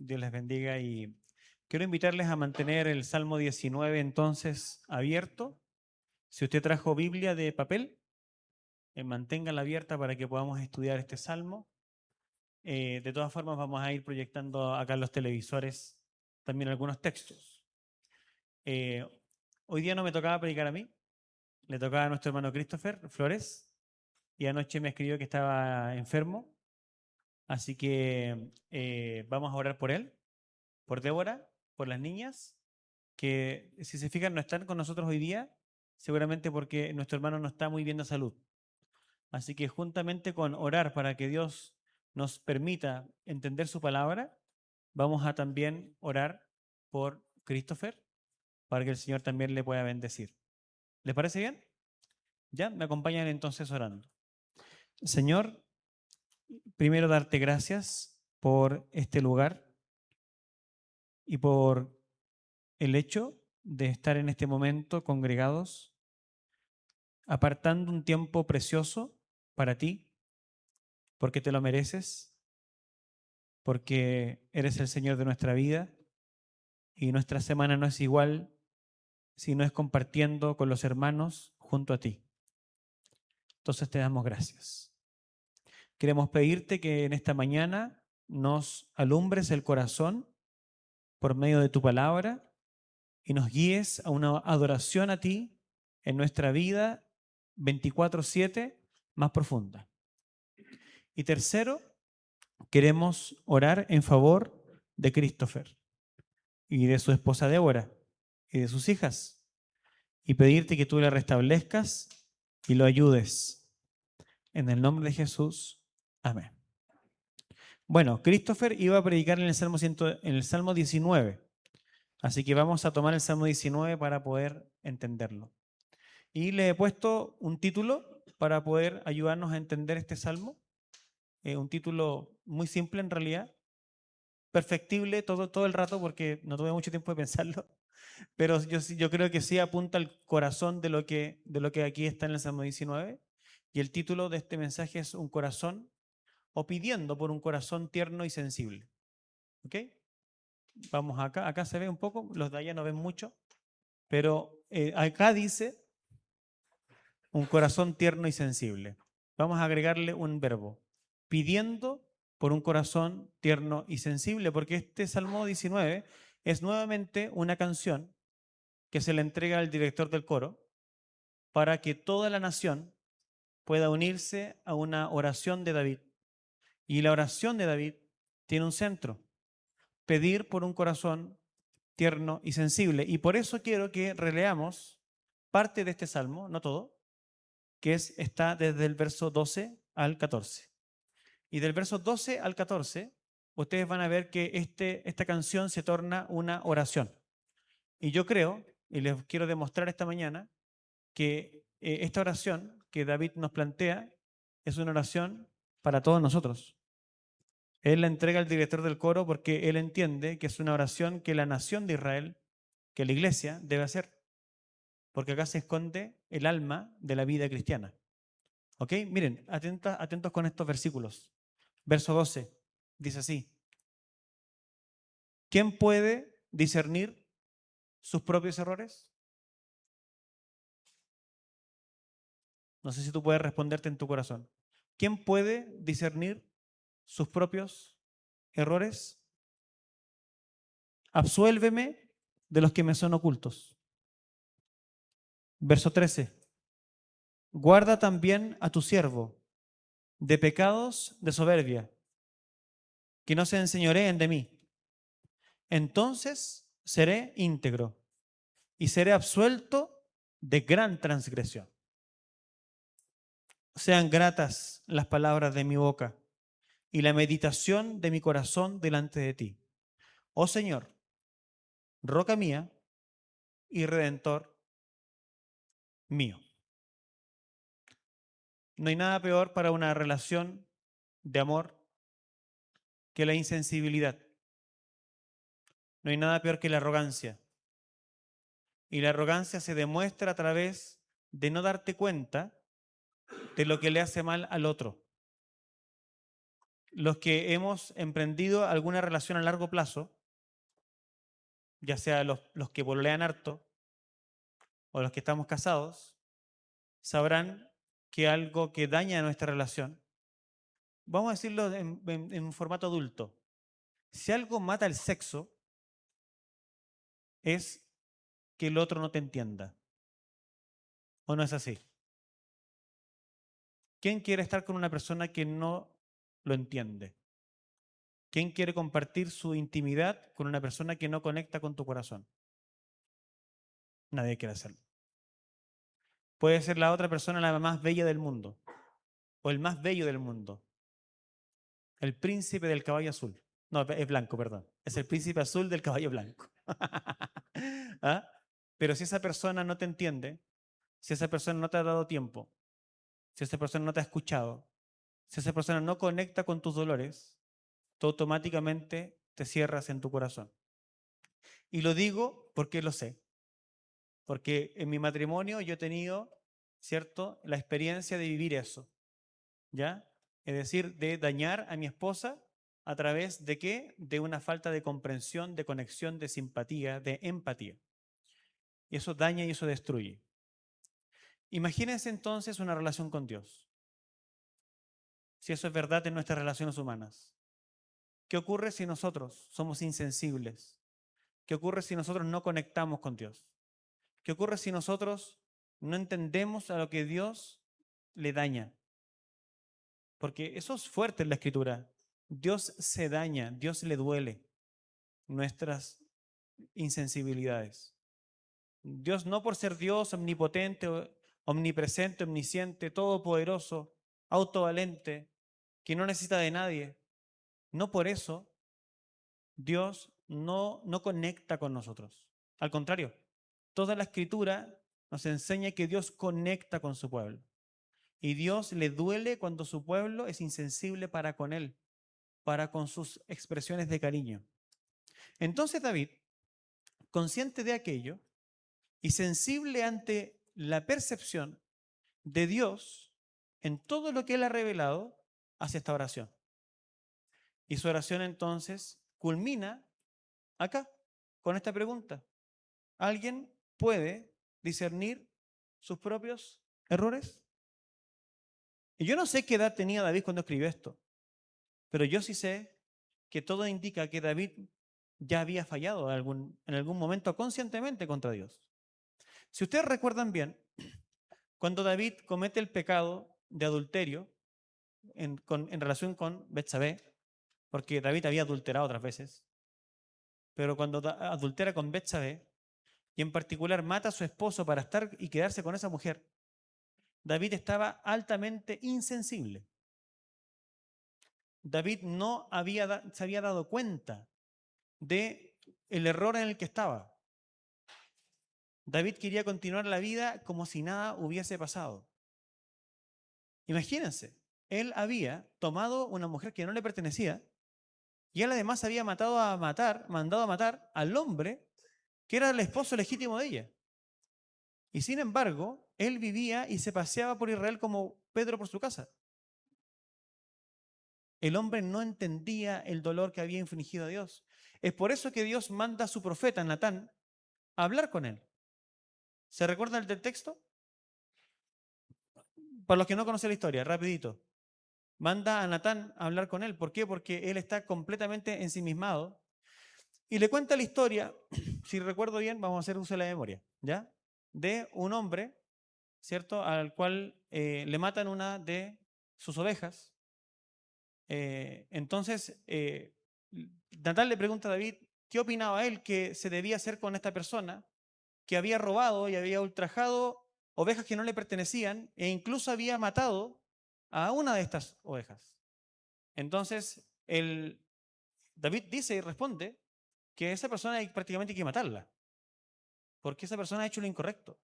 Dios les bendiga y quiero invitarles a mantener el Salmo 19 entonces abierto. Si usted trajo Biblia de papel, manténgala abierta para que podamos estudiar este Salmo. De todas formas, vamos a ir proyectando acá en los televisores también algunos textos. Eh, Hoy día no me tocaba predicar a mí, le tocaba a nuestro hermano Christopher Flores y anoche me escribió que estaba enfermo, así que vamos a orar por él, por Débora, por las niñas, que si se fijan no están con nosotros hoy día, seguramente porque nuestro hermano no está muy bien de salud. Así que juntamente con orar para que Dios nos permita entender su palabra, vamos a también orar por Christopher para que el Señor también le pueda bendecir. ¿Les parece bien? ¿Ya? Me acompañan entonces orando. Señor, primero darte gracias por este lugar y por el hecho de estar en este momento congregados, apartando un tiempo precioso para ti, porque te lo mereces, porque eres el Señor de nuestra vida y nuestra semana no es igual si no es compartiendo con los hermanos junto a ti. Entonces te damos gracias. Queremos pedirte que en esta mañana nos alumbres el corazón por medio de tu palabra y nos guíes a una adoración a ti en nuestra vida 24/7 más profunda. Y tercero, queremos orar en favor de Christopher y de su esposa Débora y de sus hijas y pedirte que tú le restablezcas y lo ayudes. En el nombre de Jesús. Amén. Bueno, Christopher iba a predicar en el Salmo 19, así que vamos a tomar el Salmo 19 para poder entenderlo. Y le he puesto un título para poder ayudarnos a entender este Salmo, un título muy simple en realidad, perfectible todo el rato porque no tuve mucho tiempo de pensarlo, pero yo creo que sí apunta al corazón de lo que aquí está en el Salmo 19. Y el título de este mensaje es Un corazón, o pidiendo por un corazón tierno y sensible. ¿Ok? Vamos acá se ve un poco, los de allá no ven mucho, pero acá dice un corazón tierno y sensible. Vamos a agregarle un verbo, pidiendo por un corazón tierno y sensible, porque este Salmo 19 es nuevamente una canción que se le entrega al director del coro para que toda la nación pueda unirse a una oración de David. Y la oración de David tiene un centro, pedir por un corazón tierno y sensible. Y por eso quiero que releamos parte de este salmo, no todo, está desde el verso 12 al 14. Y del verso 12 al 14, ustedes van a ver que esta canción se torna una oración. Y yo creo, y les quiero demostrar esta mañana, que esta oración que David nos plantea es una oración para todos nosotros. Él la entrega al director del coro porque él entiende que es una oración que la nación de Israel, que la iglesia debe hacer, porque acá se esconde el alma de la vida cristiana. ¿Ok? Miren, atentos con estos versículos. Verso 12 dice así: ¿quién puede discernir sus propios errores? No sé si tú puedes responderte en tu corazón. ¿Quién puede discernir sus propios errores? Absuélveme de los que me son ocultos. Verso 13. Guarda también a tu siervo de pecados de soberbia, que no se enseñoreen de mí. Entonces seré íntegro y seré absuelto de gran transgresión. Sean gratas las palabras de mi boca y la meditación de mi corazón delante de ti. Oh Señor, roca mía y redentor mío. No hay nada peor para una relación de amor que la insensibilidad. No hay nada peor que la arrogancia. Y la arrogancia se demuestra a través de no darte cuenta de lo que le hace mal al otro. los que hemos emprendido alguna relación a largo plazo, ya sea los que pololean harto o los que estamos casados, sabrán que algo que daña nuestra relación, vamos a decirlo en un formato adulto, si algo mata el sexo, es que el otro no te entienda. ¿O no es así? ¿Quién quiere estar con una persona que no lo entiende? ¿Quién quiere compartir su intimidad con una persona que no conecta con tu corazón? Nadie quiere hacerlo. Puede ser la otra persona la más bella del mundo o el más bello del mundo. El príncipe del caballo azul. No, es blanco, perdón. Es el príncipe azul del caballo blanco. ¿Ah? Pero si esa persona no te entiende, si esa persona no te ha dado tiempo, si esa persona no te ha escuchado, si esa persona no conecta con tus dolores, tú automáticamente te cierras en tu corazón. Y lo digo porque lo sé. Porque en mi matrimonio yo he tenido, ¿cierto?, la experiencia de vivir eso. ¿Ya? Es decir, de dañar a mi esposa a través de qué? De una falta de comprensión, de conexión, de simpatía, de empatía. Y eso daña y eso destruye. Imagínense entonces una relación con Dios. Si eso es verdad en nuestras relaciones humanas. ¿Qué ocurre si nosotros somos insensibles? ¿Qué ocurre si nosotros no conectamos con Dios? ¿Qué ocurre si nosotros no entendemos a lo que Dios le daña? Porque eso es fuerte en la Escritura. Dios se daña, Dios le duele nuestras insensibilidades. Dios no por ser Dios omnipotente, omnipresente, omnisciente, todopoderoso, autovalente, que no necesita de nadie. No por eso Dios no conecta con nosotros. Al contrario, toda la Escritura nos enseña que Dios conecta con su pueblo. Y Dios le duele cuando su pueblo es insensible para con Él, para con sus expresiones de cariño. Entonces David, consciente de aquello y sensible ante la percepción de Dios en todo lo que Él ha revelado, hace esta oración. Y su oración entonces culmina acá, con esta pregunta. ¿Alguien puede discernir sus propios errores? Y yo no sé qué edad tenía David cuando escribió esto, pero yo sí sé que todo indica que David ya había fallado en algún momento conscientemente contra Dios. Si ustedes recuerdan bien, cuando David comete el pecado de adulterio en relación con Betsabé, porque David había adulterado otras veces, pero cuando adultera con Betsabé, y en particular mata a su esposo para estar y quedarse con esa mujer, David estaba altamente insensible. David no se había dado cuenta de el error en el que estaba. David quería continuar la vida como si nada hubiese pasado. Imagínense, él había tomado una mujer que no le pertenecía y él además había mandado a matar al hombre que era el esposo legítimo de ella. Y sin embargo, él vivía y se paseaba por Israel como Pedro por su casa. El hombre no entendía el dolor que había infligido a Dios. Es por eso que Dios manda a su profeta Natán a hablar con él. ¿Se recuerda el del texto? Para los que no conocen la historia, rapidito. Manda a Natán a hablar con él. ¿Por qué? Porque él está completamente ensimismado. Y le cuenta la historia, si recuerdo bien, vamos a hacer uso de la memoria, ¿ya? De un hombre, ¿cierto? Al cual le matan una de sus ovejas. Entonces, Natán le pregunta a David qué opinaba él que se debía hacer con esta persona que había robado y había ultrajado ovejas que no le pertenecían e incluso había matado a una de estas ovejas. Entonces, David dice y responde que esa persona prácticamente hay que matarla, porque esa persona ha hecho lo incorrecto.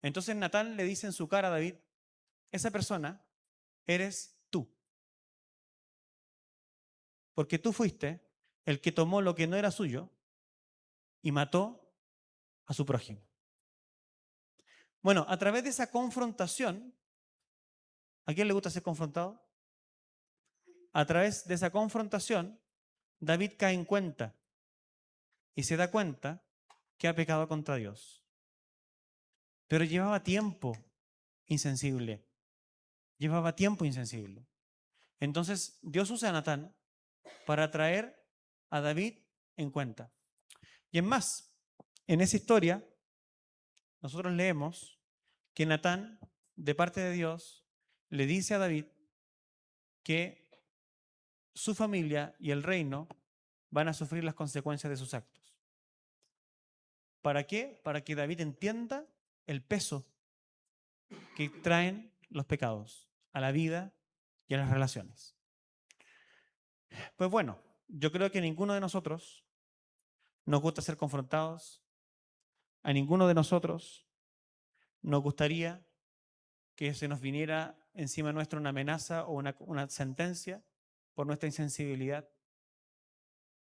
Entonces Natán le dice en su cara a David, esa persona eres tú, porque tú fuiste el que tomó lo que no era suyo y mató a su prójimo. Bueno, a través de esa confrontación, ¿a quién le gusta ser confrontado? a través de esa confrontación, David cae en cuenta y se da cuenta que ha pecado contra Dios. Pero llevaba tiempo insensible. Llevaba tiempo insensible. Entonces Dios usa a Natán para traer a David en cuenta. Y es más, en esa historia, nosotros leemos que Natán, de parte de Dios, le dice a David que su familia y el reino van a sufrir las consecuencias de sus actos. ¿Para qué? Para que David entienda el peso que traen los pecados a la vida y a las relaciones. Pues bueno, yo creo que a ninguno de nosotros nos gusta ser confrontados, a ninguno de nosotros nos gustaría que se nos viniera encima nuestra una amenaza o una sentencia por nuestra insensibilidad,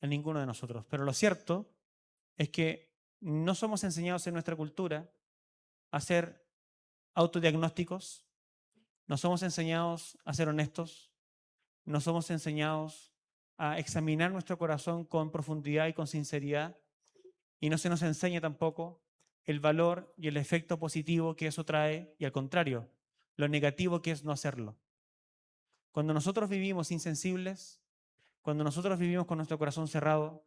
a ninguno de nosotros. Pero lo cierto es que no somos enseñados en nuestra cultura a ser autodiagnósticos, no somos enseñados a ser honestos, no somos enseñados a examinar nuestro corazón con profundidad y con sinceridad, y no se nos enseña tampoco el valor y el efecto positivo que eso trae, y al contrario, lo negativo que es no hacerlo. Cuando nosotros vivimos insensibles, cuando nosotros vivimos con nuestro corazón cerrado,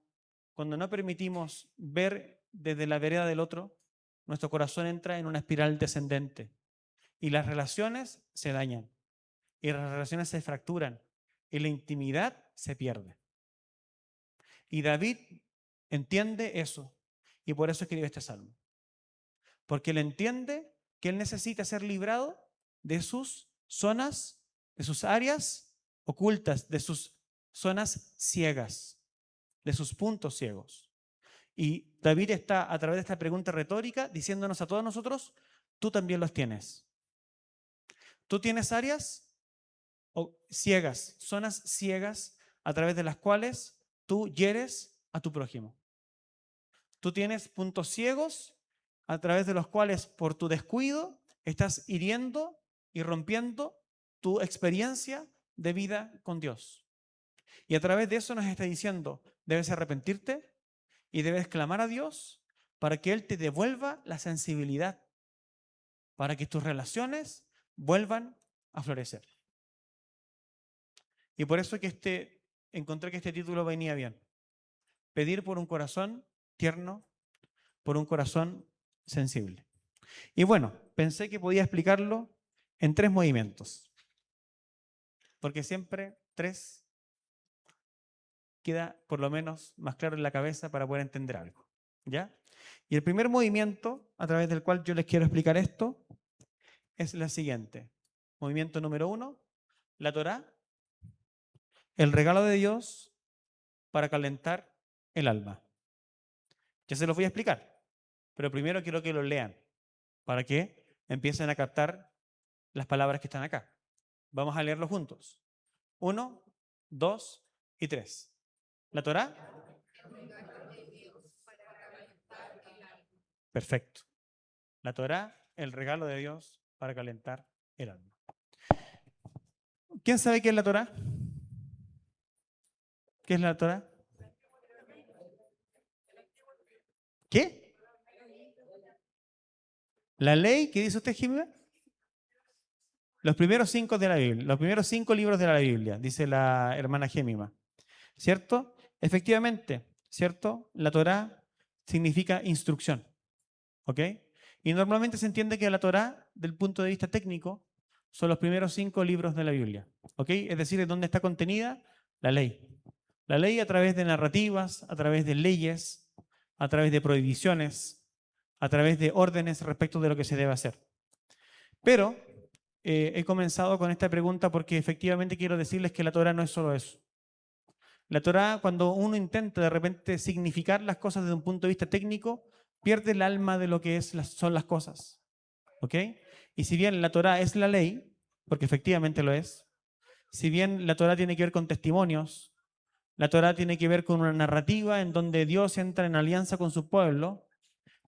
cuando no permitimos ver desde la vereda del otro, nuestro corazón entra en una espiral descendente y las relaciones se dañan y las relaciones se fracturan y la intimidad se pierde. Y David entiende eso y por eso escribe este salmo. Porque él entiende que él necesita ser librado de sus zonas, de sus áreas ocultas, de sus zonas ciegas, de sus puntos ciegos. Y David está, a través de esta pregunta retórica, diciéndonos a todos nosotros, tú también los tienes. Tú tienes áreas ciegas, zonas ciegas, a través de las cuales tú hieres a tu prójimo. Tú tienes puntos ciegos a través de los cuales por tu descuido estás hiriendo y rompiendo tu experiencia de vida con Dios. Y a través de eso nos está diciendo, debes arrepentirte y debes clamar a Dios para que Él te devuelva la sensibilidad, para que tus relaciones vuelvan a florecer. Y por eso que encontré que este título venía bien. Pedir por un corazón tierno, por un corazón sensible. Y bueno, pensé que podía explicarlo en 3 movimientos, porque siempre 3 queda por lo menos más claro en la cabeza para poder entender algo, ¿ya? Y el primer movimiento a través del cual yo les quiero explicar esto es la siguiente. Movimiento número 1, la Torá, el regalo de Dios para calentar el alma. Ya se los voy a explicar, pero primero quiero que lo lean para que empiecen a captar las palabras que están acá. Vamos a leerlo juntos. 1, 2 y 3. ¿La Torá? Perfecto. La Torá, el regalo de Dios para calentar el alma. ¿Quién sabe qué es la Torá? ¿Qué es la Torá? ¿Qué? ¿La ley? ¿Qué dice usted, Jimena? Los primeros 5 de la Biblia, los primeros 5 libros de la Biblia, dice la hermana Gémima. ¿Cierto? Efectivamente, ¿cierto? La Torá significa instrucción. ¿Ok? Y normalmente se entiende que la Torá, del punto de vista técnico, son los primeros 5 libros de la Biblia. ¿Ok? Es decir, es donde está contenida la ley. La ley a través de narrativas, a través de leyes, a través de prohibiciones, a través de órdenes respecto de lo que se debe hacer. Pero he comenzado con esta pregunta porque efectivamente quiero decirles que la Torá no es solo eso. La Torá, cuando uno intenta de repente significar las cosas desde un punto de vista técnico, pierde el alma de lo que son las cosas. ¿Ok? Y si bien la Torá es la ley, porque efectivamente lo es, si bien la Torá tiene que ver con testimonios, la Torá tiene que ver con una narrativa en donde Dios entra en alianza con su pueblo,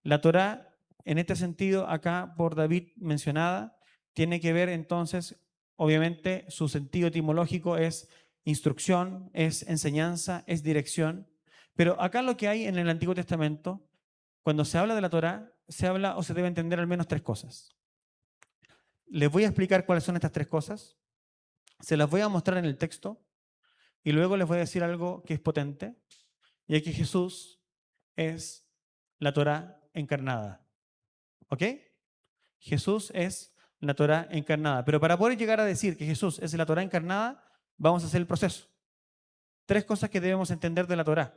la Torá, en este sentido, acá por David mencionada, tiene que ver entonces, obviamente, su sentido etimológico es instrucción, es enseñanza, es dirección. Pero acá lo que hay en el Antiguo Testamento, cuando se habla de la Torá, se habla o se debe entender al menos tres cosas. Les voy a explicar cuáles son estas tres cosas. Se las voy a mostrar en el texto y luego les voy a decir algo que es potente, y es que Jesús es la Torá encarnada. ¿Ok? Jesús es la Torá encarnada. Pero para poder llegar a decir que Jesús es la Torá encarnada, vamos a hacer el proceso. Tres cosas que debemos entender de la Torá.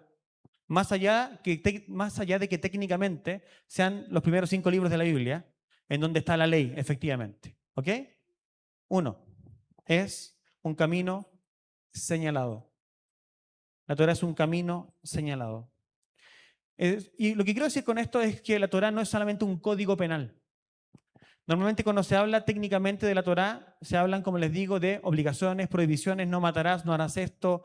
Más allá de que técnicamente sean los primeros 5 libros de la Biblia, en donde está la ley, efectivamente. ¿Ok? Uno, es un camino señalado. La Torá es un camino señalado. Y lo que quiero decir con esto es que la Torá no es solamente un código penal. Normalmente cuando se habla técnicamente de la Torá, se hablan, como les digo, de obligaciones, prohibiciones, no matarás, no harás esto,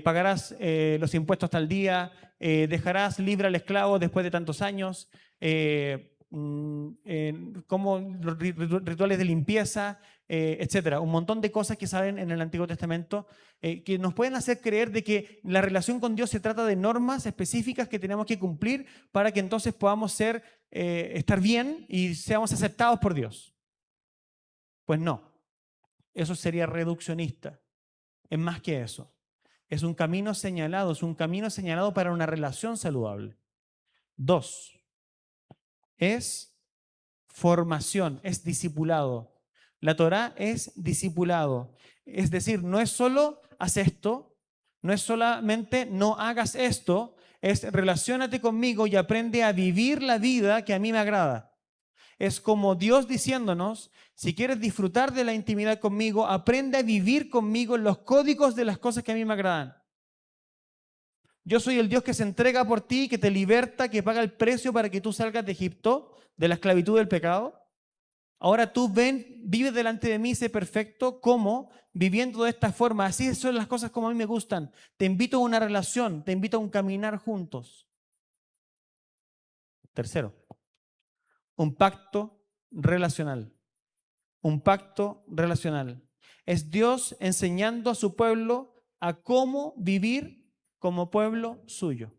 pagarás los impuestos tal día, dejarás libre al esclavo después de tantos años, como los rituales de limpieza, etcétera. Un montón de cosas que salen en el Antiguo Testamento que nos pueden hacer creer de que la relación con Dios se trata de normas específicas que tenemos que cumplir para que entonces podamos estar bien y seamos aceptados por Dios. Pues no, eso sería reduccionista. Es más que eso. Es un camino señalado para una relación saludable. Dos, es formación, es discipulado. La Torá es discipulado. Es decir, no es solo haz esto, no es solamente no hagas esto, es relaciónate conmigo y aprende a vivir la vida que a mí me agrada. Es como Dios diciéndonos, si quieres disfrutar de la intimidad conmigo, aprende a vivir conmigo en los códigos de las cosas que a mí me agradan. Yo soy el Dios que se entrega por ti, que te liberta, que paga el precio para que tú salgas de Egipto, de la esclavitud del pecado. Ahora tú vive delante de mí, sé perfecto, ¿cómo? Viviendo de esta forma. Así son las cosas como a mí me gustan. Te invito a una relación, te invito a un caminar juntos. Tercero, un pacto relacional. Un pacto relacional. Es Dios enseñando a su pueblo a cómo vivir como pueblo suyo.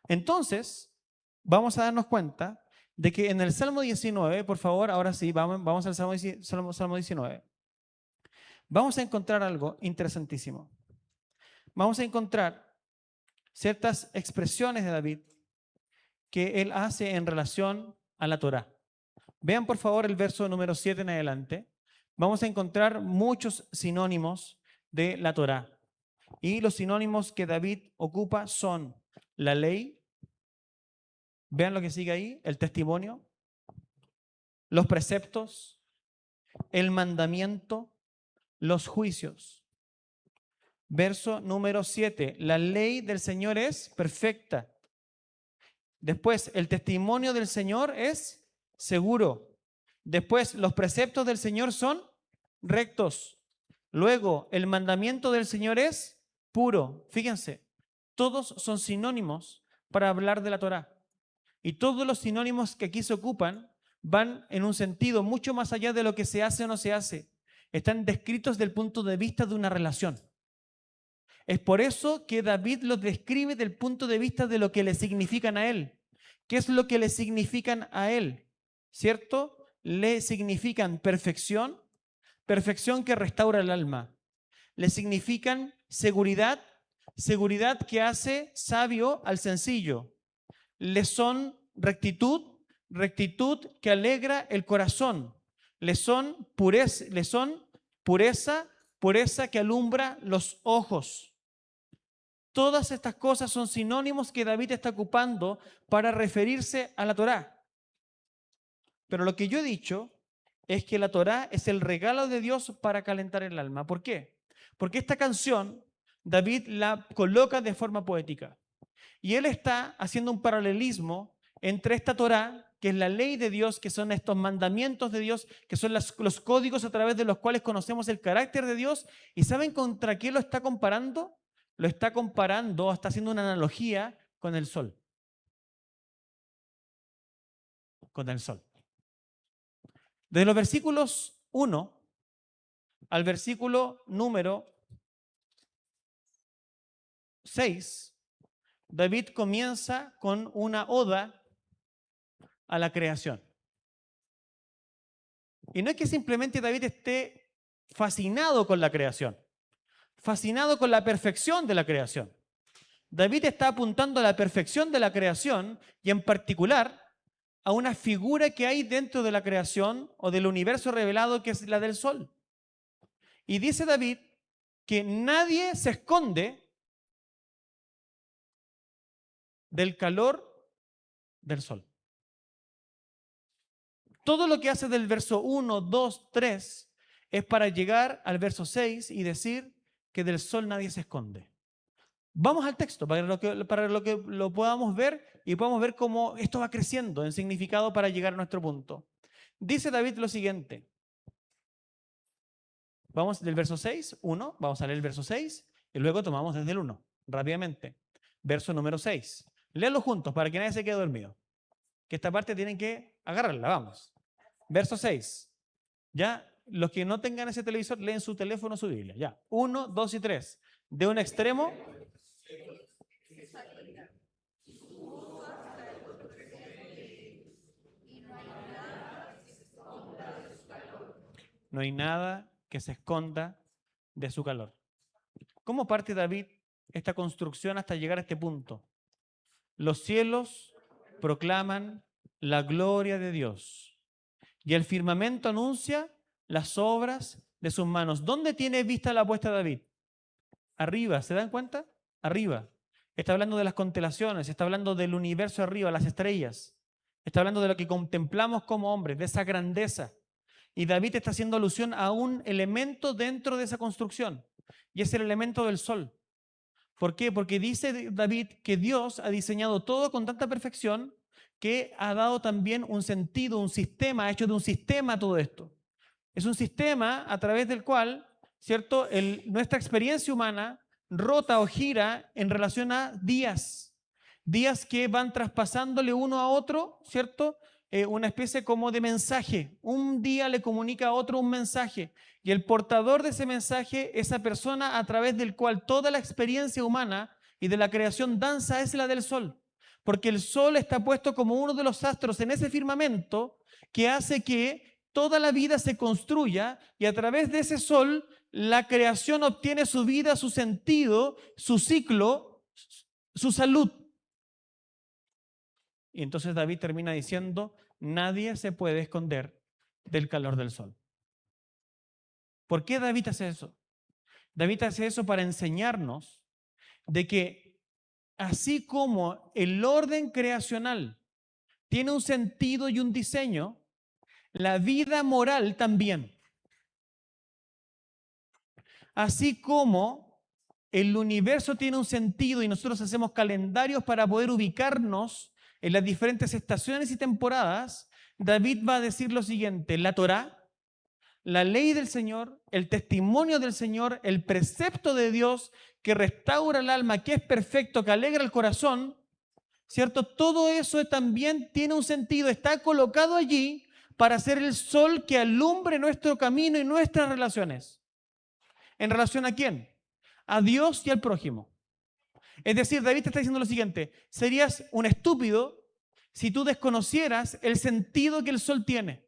Entonces, vamos a darnos cuenta de que en el Salmo 19, por favor, ahora sí, vamos al Salmo 19. Vamos a encontrar algo interesantísimo. Vamos a encontrar ciertas expresiones de David que él hace en relación a la Torá. Vean por favor el verso número 7 en adelante. Vamos a encontrar muchos sinónimos de la Torá. Y los sinónimos que David ocupa son la ley, vean lo que sigue ahí, el testimonio, los preceptos, el mandamiento, los juicios. Verso número 7, la ley del Señor es perfecta. Después, el testimonio del Señor es seguro. Después, los preceptos del Señor son rectos. Luego, el mandamiento del Señor es puro. Fíjense, todos son sinónimos para hablar de la Torá. Y todos los sinónimos que aquí se ocupan van en un sentido mucho más allá de lo que se hace o no se hace. Están descritos desde el punto de vista de una relación. Es por eso que David los describe desde el punto de vista de lo que le significan a él. ¿Qué es lo que le significan a él? ¿Cierto? Le significan perfección, perfección que restaura el alma. Le significan seguridad, seguridad que hace sabio al sencillo. Le son rectitud, rectitud que alegra el corazón. Le son pureza, pureza que alumbra los ojos. Todas estas cosas son sinónimos que David está ocupando para referirse a la Torá. Pero lo que yo he dicho es que la Torá es el regalo de Dios para calentar el alma. ¿Por qué? Porque esta canción David la coloca de forma poética. Y él está haciendo un paralelismo entre esta Torá, que es la ley de Dios, que son estos mandamientos de Dios, que son los códigos a través de los cuales conocemos el carácter de Dios. ¿Y saben contra qué lo está comparando? Lo está comparando, está haciendo una analogía con el sol. Con el sol. Desde los versículos 1 al versículo número 6, David comienza con una oda a la creación. Y no es que simplemente David esté fascinado con la creación, fascinado con la perfección de la creación. David está apuntando a la perfección de la creación y en particular a una figura que hay dentro de la creación o del universo revelado, que es la del sol. Y dice David que nadie se esconde del calor del sol. Todo lo que hace del verso 1, 2, 3 es para llegar al verso 6 y decir que del sol nadie se esconde. Vamos al texto para que lo podamos ver y podamos ver cómo esto va creciendo en significado para llegar a nuestro punto. Dice David lo siguiente. Vamos del verso 6, 1, vamos a leer el verso 6 y luego tomamos desde el 1, rápidamente. Verso número 6. Léanlo juntos para que nadie se quede dormido. Que esta parte tienen que agarrarla, vamos. Verso 6. Ya, los que no tengan ese televisor, leen su teléfono o su Biblia. Ya, 1, 2 y 3. De un extremo. No hay nada que se esconda de su calor. ¿Cómo parte David esta construcción hasta llegar a este punto? Los cielos proclaman la gloria de Dios y el firmamento anuncia las obras de sus manos. ¿Dónde tiene vista la puesta David? Arriba, ¿se dan cuenta? Arriba. Está hablando de las constelaciones, está hablando del universo arriba, las estrellas. Está hablando de lo que contemplamos como hombres, de esa grandeza. Y David está haciendo alusión a un elemento dentro de esa construcción, y es el elemento del sol. ¿Por qué? Porque dice David que Dios ha diseñado todo con tanta perfección que ha dado también un sentido, un sistema, ha hecho de un sistema todo esto. Es un sistema a través del cual, ¿cierto?, nuestra experiencia humana rota o gira en relación a días que van traspasándole uno a otro, ¿cierto?, una especie como de mensaje. Un día le comunica a otro un mensaje y el portador de ese mensaje, esa persona a través del cual toda la experiencia humana y de la creación danza, es la del sol. Porque el sol está puesto como uno de los astros en ese firmamento que hace que toda la vida se construya y a través de ese sol la creación obtiene su vida, su sentido, su ciclo, su salud. Y entonces David termina diciendo, nadie se puede esconder del calor del sol. ¿Por qué David hace eso? David hace eso para enseñarnos de que así como el orden creacional tiene un sentido y un diseño, la vida moral también. Así como el universo tiene un sentido y nosotros hacemos calendarios para poder ubicarnos en las diferentes estaciones y temporadas, David va a decir lo siguiente: la Torá, la ley del Señor, el testimonio del Señor, el precepto de Dios que restaura el alma, que es perfecto, que alegra el corazón, ¿cierto? Todo eso también tiene un sentido, está colocado allí para ser el sol que alumbre nuestro camino y nuestras relaciones. ¿En relación a quién? A Dios y al prójimo. Es decir, David te está diciendo lo siguiente: serías un estúpido si tú desconocieras el sentido que el sol tiene,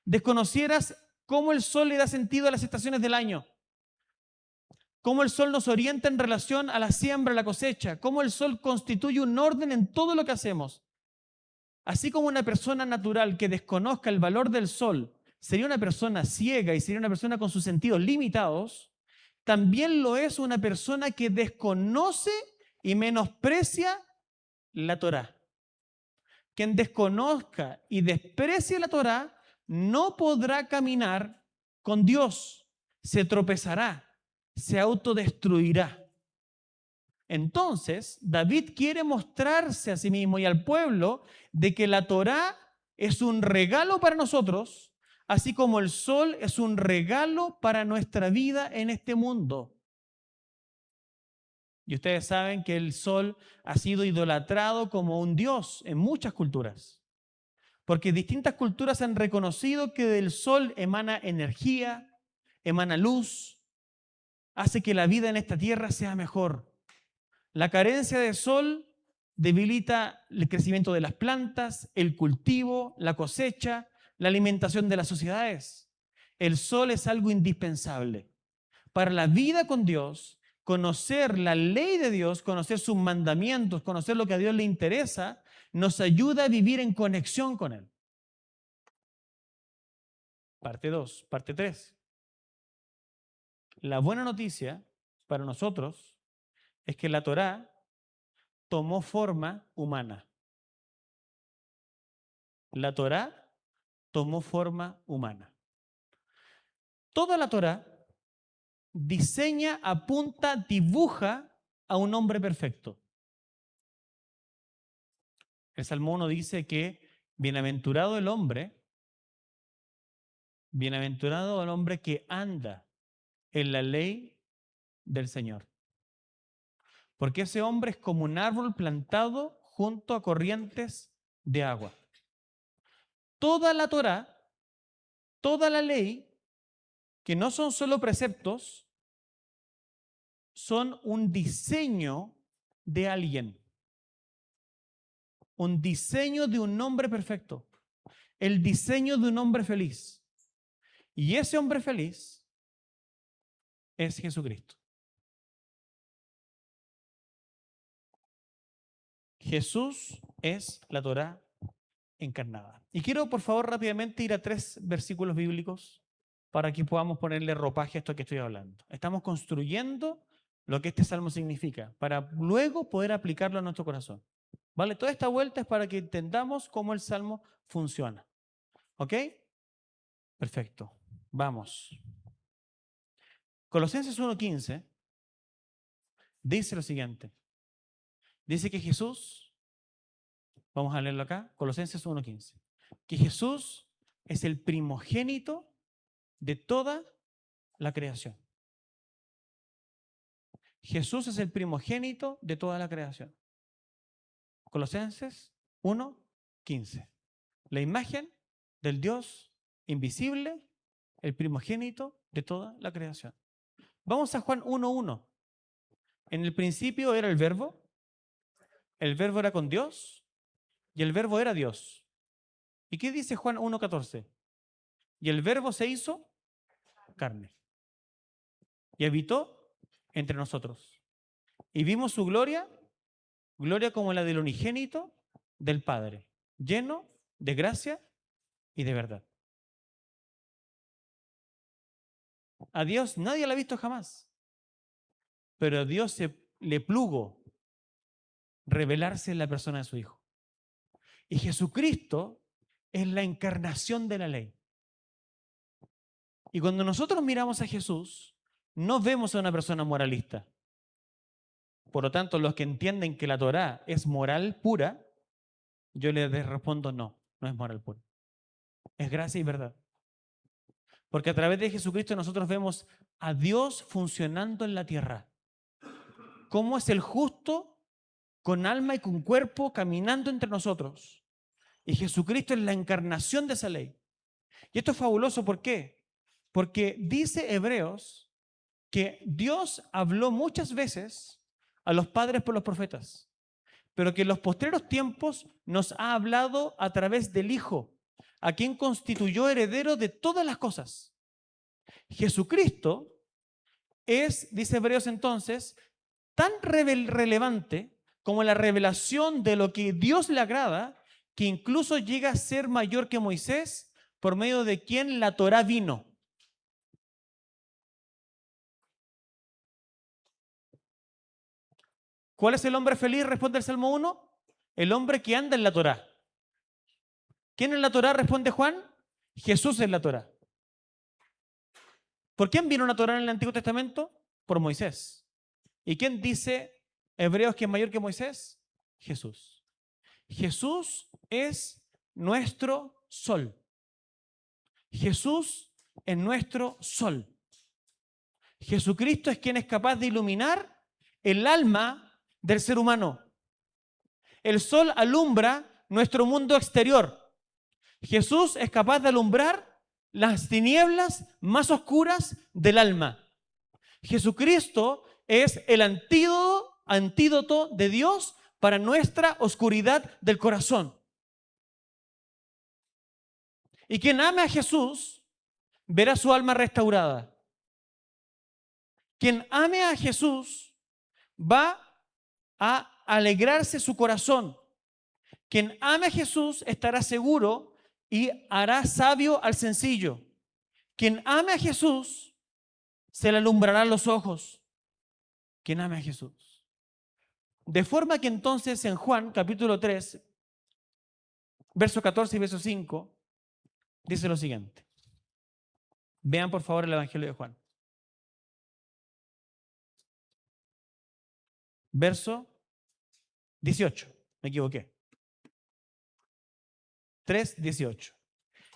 desconocieras cómo el sol le da sentido a las estaciones del año, cómo el sol nos orienta en relación a la siembra, a la cosecha, cómo el sol constituye un orden en todo lo que hacemos. Así como una persona natural que desconozca el valor del sol sería una persona ciega y sería una persona con sus sentidos limitados, también lo es una persona que desconoce y menosprecia la Torá. Quien desconozca y desprecie la Torá no podrá caminar con Dios, se tropezará, se autodestruirá. Entonces, David quiere mostrarse a sí mismo y al pueblo de que la Torá es un regalo para nosotros, así como el sol es un regalo para nuestra vida en este mundo. Y ustedes saben que el sol ha sido idolatrado como un dios en muchas culturas, porque distintas culturas han reconocido que del sol emana energía, emana luz, hace que la vida en esta tierra sea mejor. La carencia de sol debilita el crecimiento de las plantas, el cultivo, la cosecha, la alimentación de las sociedades. El sol es algo indispensable para la vida con Dios. Conocer la ley de Dios, conocer sus mandamientos, conocer lo que a Dios le interesa, nos ayuda a vivir en conexión con Él. Parte 2, parte 3. La buena noticia para nosotros es que la Torá tomó forma humana. La Torá tomó forma humana. Toda la Torá diseña, apunta, dibuja a un hombre perfecto. El Salmo 1 dice que bienaventurado el hombre que anda en la ley del Señor. Porque ese hombre es como un árbol plantado junto a corrientes de agua. Toda la Torá, toda la ley, que no son solo preceptos, son un diseño de alguien. Un diseño de un hombre perfecto. El diseño de un hombre feliz. Y ese hombre feliz es Jesucristo. Jesús es la Torá encarnada. Y quiero, por favor, rápidamente ir a 3 versículos bíblicos para que podamos ponerle ropaje a esto que estoy hablando. Estamos construyendo lo que este salmo significa para luego poder aplicarlo a nuestro corazón. ¿Vale? Toda esta vuelta es para que entendamos cómo el salmo funciona. ¿Ok? Perfecto. Vamos. Colosenses 1:15 dice lo siguiente. Dice que Jesús, vamos a leerlo acá, Colosenses 1:15, que Jesús es el primogénito de toda la creación. Jesús es el primogénito de toda la creación. Colosenses 1:15. La imagen del Dios invisible, el primogénito de toda la creación. Vamos a Juan 1:1. En el principio era el verbo era con Dios y el verbo era Dios. ¿Y qué dice Juan 1:14? Y el verbo se hizo carne y habitó entre nosotros. Y vimos su gloria, gloria como la del unigénito del Padre, lleno de gracia y de verdad. A Dios nadie lo ha visto jamás, pero a Dios le plugo revelarse en la persona de su Hijo. Y Jesucristo es la encarnación de la ley. Y cuando nosotros miramos a Jesús, no vemos a una persona moralista. Por lo tanto, los que entienden que la Torá es moral pura, yo les respondo no es moral pura. Es gracia y verdad. Porque a través de Jesucristo nosotros vemos a Dios funcionando en la tierra. Cómo es el justo con alma y con cuerpo caminando entre nosotros. Y Jesucristo es la encarnación de esa ley. Y esto es fabuloso, ¿por qué? Porque dice Hebreos que Dios habló muchas veces a los padres por los profetas, pero que en los postreros tiempos nos ha hablado a través del Hijo, a quien constituyó heredero de todas las cosas. Jesucristo es, dice Hebreos entonces, tan relevante como la revelación de lo que Dios le agrada, que incluso llega a ser mayor que Moisés, por medio de quien la Torá vino. ¿Cuál es el hombre feliz? Responde el Salmo 1. El hombre que anda en la Torá. ¿Quién es la Torá? Responde Juan. Jesús es la Torá. ¿Por quién vino la Torá en el Antiguo Testamento? Por Moisés. ¿Y quién dice Hebreos que es mayor que Moisés? Jesús. Jesús es nuestro sol. Jesús es nuestro sol. Jesucristo es quien es capaz de iluminar el alma del ser humano. El sol alumbra nuestro mundo exterior. Jesús es capaz de alumbrar las tinieblas más oscuras del alma. Jesucristo es el antídoto antídoto de Dios para nuestra oscuridad del corazón. Y quien ame a Jesús verá su alma restaurada. Quien ame a Jesús va a alegrarse su corazón. Quien ame a Jesús estará seguro y hará sabio al sencillo. Quien ame a Jesús se le alumbrarán los ojos. Quien ame a Jesús. De forma que entonces en Juan capítulo 3, verso 14 y verso 5, dice lo siguiente. Vean por favor el Evangelio de Juan. Verso 18. Me equivoqué. 3:18.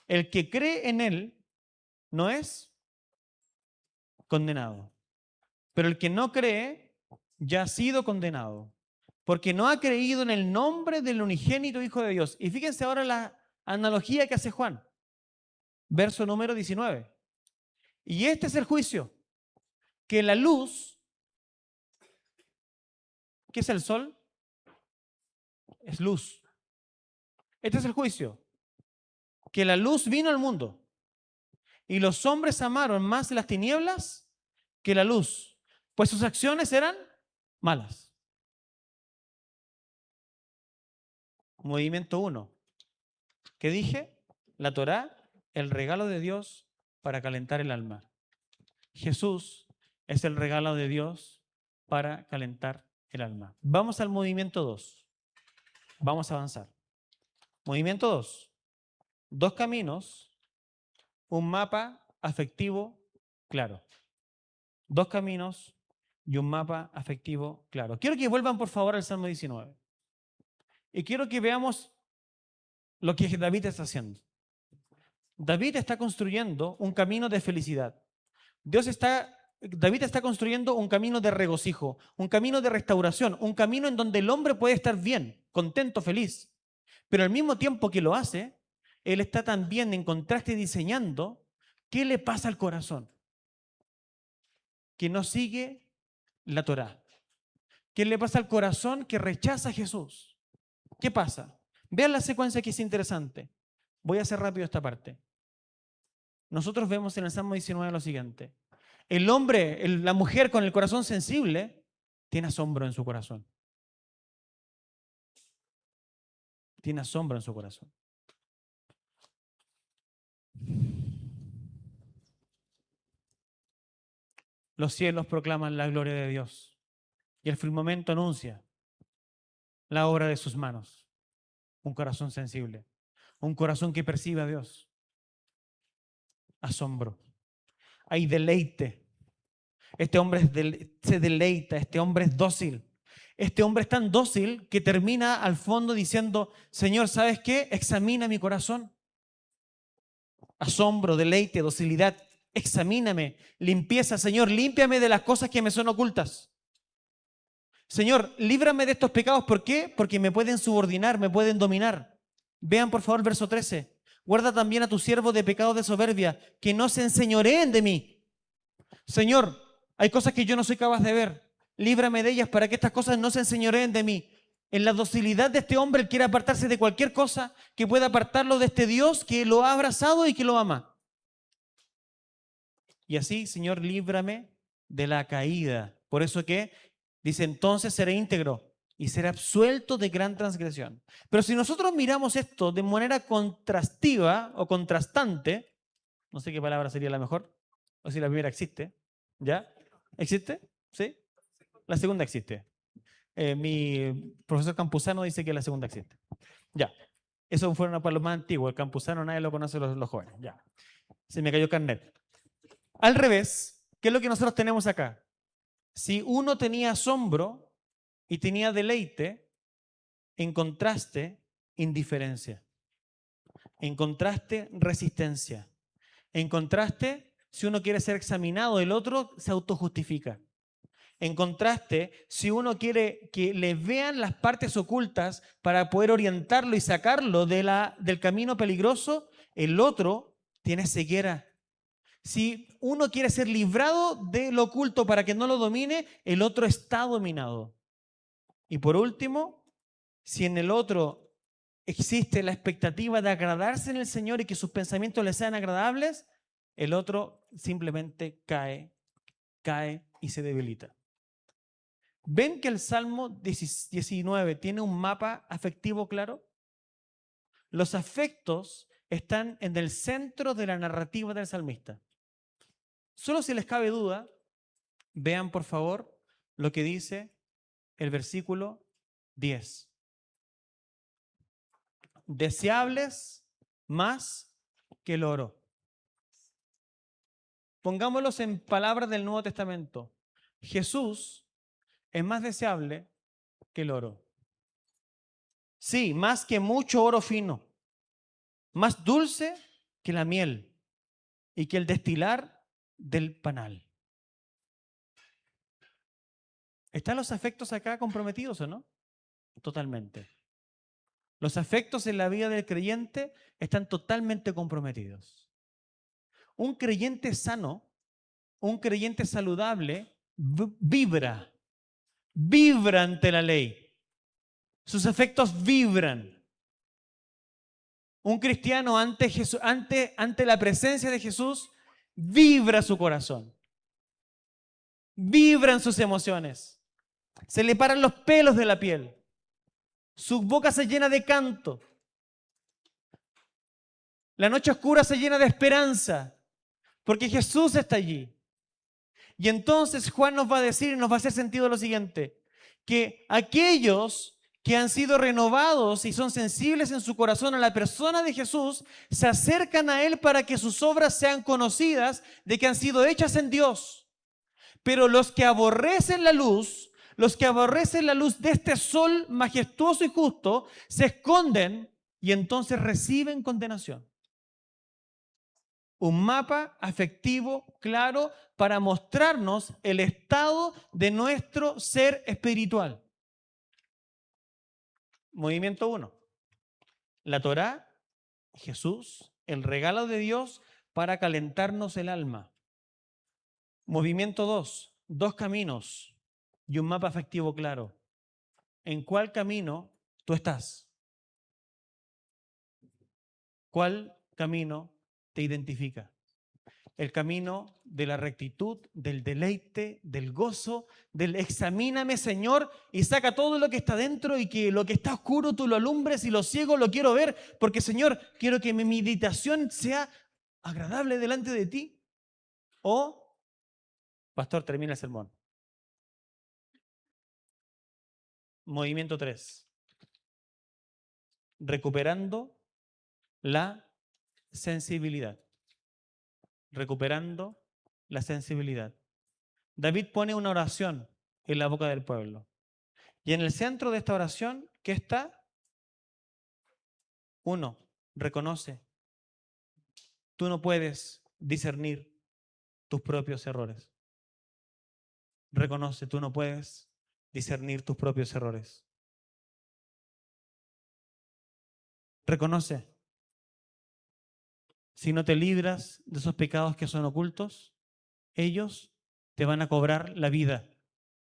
El que cree en Él no es condenado. Pero el que no cree ya ha sido condenado, porque no ha creído en el nombre del unigénito Hijo de Dios. Y fíjense ahora la analogía que hace Juan. Verso número 19. Y este es el juicio, que la luz, ¿qué es el sol? Es luz. Este es el juicio, que la luz vino al mundo y los hombres amaron más las tinieblas que la luz, pues sus acciones eran malas. Movimiento 1. ¿Qué dije? La Torá, el regalo de Dios para calentar el alma. Jesús es el regalo de Dios para calentar el alma. Vamos al movimiento 2. Vamos a avanzar. Movimiento 2. 2 caminos, un mapa afectivo claro. 2 caminos y un mapa afectivo claro. Quiero que vuelvan por favor al Salmo 19. Y quiero que veamos lo que David está haciendo. David está construyendo un camino de felicidad. David está construyendo un camino de regocijo, un camino de restauración, un camino en donde el hombre puede estar bien, contento, feliz. Pero al mismo tiempo que lo hace, él está también en contraste diseñando qué le pasa al corazón. Que no sigue la Torá. ¿Qué le pasa al corazón que rechaza a Jesús? ¿Qué pasa? Vean la secuencia que es interesante. Voy a hacer rápido esta parte. Nosotros vemos en el Salmo 19 lo siguiente. El hombre, la mujer con el corazón sensible, tiene asombro en su corazón. Tiene asombro en su corazón. Los cielos proclaman la gloria de Dios y el firmamento anuncia la obra de sus manos. Un corazón sensible, un corazón que percibe a Dios. Asombro. Hay deleite. Este hombre se deleita, este hombre es dócil. Este hombre es tan dócil que termina al fondo diciendo, Señor, ¿sabes qué? Examina mi corazón. Asombro, deleite, docilidad. Examíname, limpieza, Señor, límpiame de las cosas que me son ocultas. Señor, líbrame de estos pecados. ¿Por qué? Porque me pueden subordinar, me pueden dominar. Vean por favor el verso 13. Guarda también a tu siervo de pecados de soberbia, que no se enseñoreen de mí. Señor, hay cosas que yo no soy capaz de ver. Líbrame de ellas para que estas cosas no se enseñoreen de mí. En la docilidad de este hombre, él quiere apartarse de cualquier cosa que pueda apartarlo de este Dios que lo ha abrazado y que lo ama. Y así, Señor, líbrame de la caída. Por eso que dice, entonces seré íntegro y seré absuelto de gran transgresión. Pero si nosotros miramos esto de manera contrastiva o contrastante, no sé qué palabra sería la mejor, o si la primera existe, ¿ya? ¿Existe? ¿Sí? La segunda existe. Mi profesor Campuzano dice que la segunda existe. Ya. Eso fue para los más antiguos. El Campuzano nadie lo conoce los jóvenes. Ya. Se me cayó carnet. Al revés, ¿qué es lo que nosotros tenemos acá? Si uno tenía asombro y tenía deleite, en contraste, indiferencia. En contraste, resistencia. En contraste, si uno quiere ser examinado, el otro se autojustifica. En contraste, si uno quiere que le vean las partes ocultas para poder orientarlo y sacarlo del camino peligroso, el otro tiene ceguera. Si uno quiere ser librado de lo oculto para que no lo domine, el otro está dominado. Y por último, si en el otro existe la expectativa de agradarse en el Señor y que sus pensamientos le sean agradables, el otro simplemente cae y se debilita. ¿Ven que el Salmo 19 tiene un mapa afectivo claro? Los afectos están en el centro de la narrativa del salmista. Solo si les cabe duda, vean por favor lo que dice el versículo 10. Deseables más que el oro. Pongámoslos en palabras del Nuevo Testamento. Jesús es más deseable que el oro. Sí, más que mucho oro fino. Más dulce que la miel y que el destilar del panal. ¿Están los afectos acá comprometidos o no? Totalmente. Los afectos en la vida del creyente están totalmente comprometidos. Un creyente sano, un creyente saludable, vibra ante la ley. Sus afectos vibran. Un cristiano ante la presencia de Jesús, vibra su corazón. Vibran sus emociones. Se le paran los pelos de la piel. Su boca se llena de canto. La noche oscura se llena de esperanza, porque Jesús está allí. Y entonces Juan nos va a decir y nos va a hacer sentido lo siguiente, que aquellos que han sido renovados y son sensibles en su corazón a la persona de Jesús, se acercan a Él para que sus obras sean conocidas de que han sido hechas en Dios. Pero los que aborrecen la luz de este sol majestuoso y justo, se esconden y entonces reciben condenación. Un mapa afectivo claro para mostrarnos el estado de nuestro ser espiritual. Movimiento 1. La Torá, Jesús, el regalo de Dios para calentarnos el alma. Movimiento 2. Dos caminos y un mapa afectivo claro. ¿En cuál camino tú estás? ¿Cuál camino te identifica? El camino de la rectitud, del deleite, del gozo, del examíname, Señor, y saca todo lo que está dentro y que lo que está oscuro tú lo alumbres y lo ciego lo quiero ver, porque, Señor, quiero que mi meditación sea agradable delante de ti. O, pastor, termina el sermón. Movimiento 3. Recuperando la sensibilidad. Recuperando la sensibilidad. David pone una oración en la boca del pueblo. Y en el centro de esta oración, ¿qué está? 1. Reconoce. Tú no puedes discernir tus propios errores. Reconoce, tú no puedes discernir tus propios errores. Reconoce. Si no te libras de esos pecados que son ocultos, ellos te van a cobrar la vida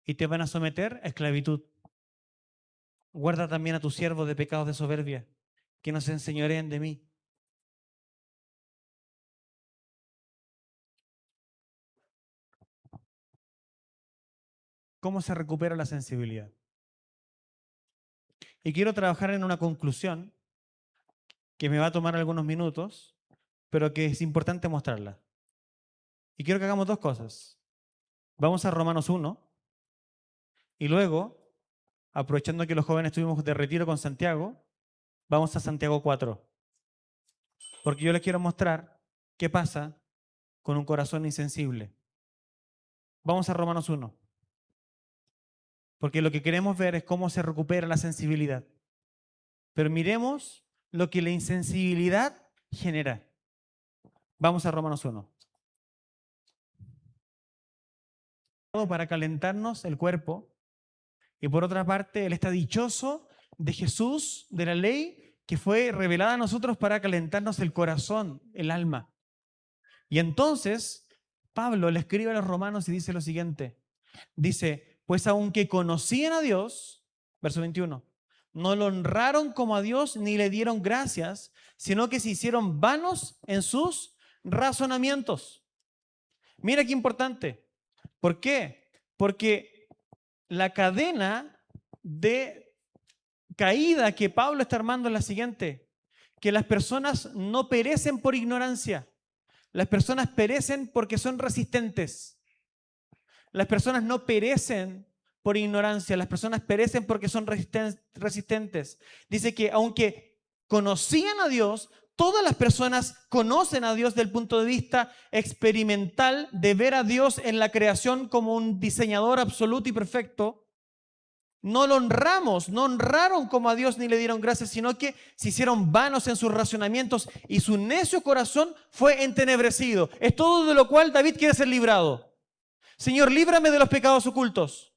y te van a someter a esclavitud. Guarda también a tus siervos de pecados de soberbia, que no se enseñoreen de mí. ¿Cómo se recupera la sensibilidad? Y quiero trabajar en una conclusión que me va a tomar algunos minutos, pero que es importante mostrarla. Y quiero que hagamos dos cosas. Vamos a Romanos 1 y luego, aprovechando que los jóvenes estuvimos de retiro con Santiago, vamos a Santiago 4. Porque yo les quiero mostrar qué pasa con un corazón insensible. Vamos a Romanos 1. Porque lo que queremos ver es cómo se recupera la sensibilidad. Pero miremos lo que la insensibilidad genera. Vamos a Romanos 1. Para calentarnos el cuerpo. Y por otra parte, Él está dichoso de Jesús, de la ley, que fue revelada a nosotros para calentarnos el corazón, el alma. Y entonces, Pablo le escribe a los romanos y dice lo siguiente. Dice, pues aunque conocían a Dios, Verso 21. No lo honraron como a Dios ni le dieron gracias, sino que se hicieron vanos en sus razonamientos. Mira qué importante. ¿Por qué? Porque la cadena de caída que Pablo está armando es la siguiente: que las personas no perecen por ignorancia, las personas perecen porque son resistentes. Las personas no perecen por ignorancia, las personas perecen porque son resistentes. Dice que aunque conocían a Dios, todas las personas conocen a Dios desde el punto de vista experimental de ver a Dios en la creación como un diseñador absoluto y perfecto. No lo honramos, no honraron como a Dios ni le dieron gracias, sino que se hicieron vanos en sus razonamientos y su necio corazón fue entenebrecido. Es todo de lo cual David quiere ser librado. Señor, líbrame de los pecados ocultos.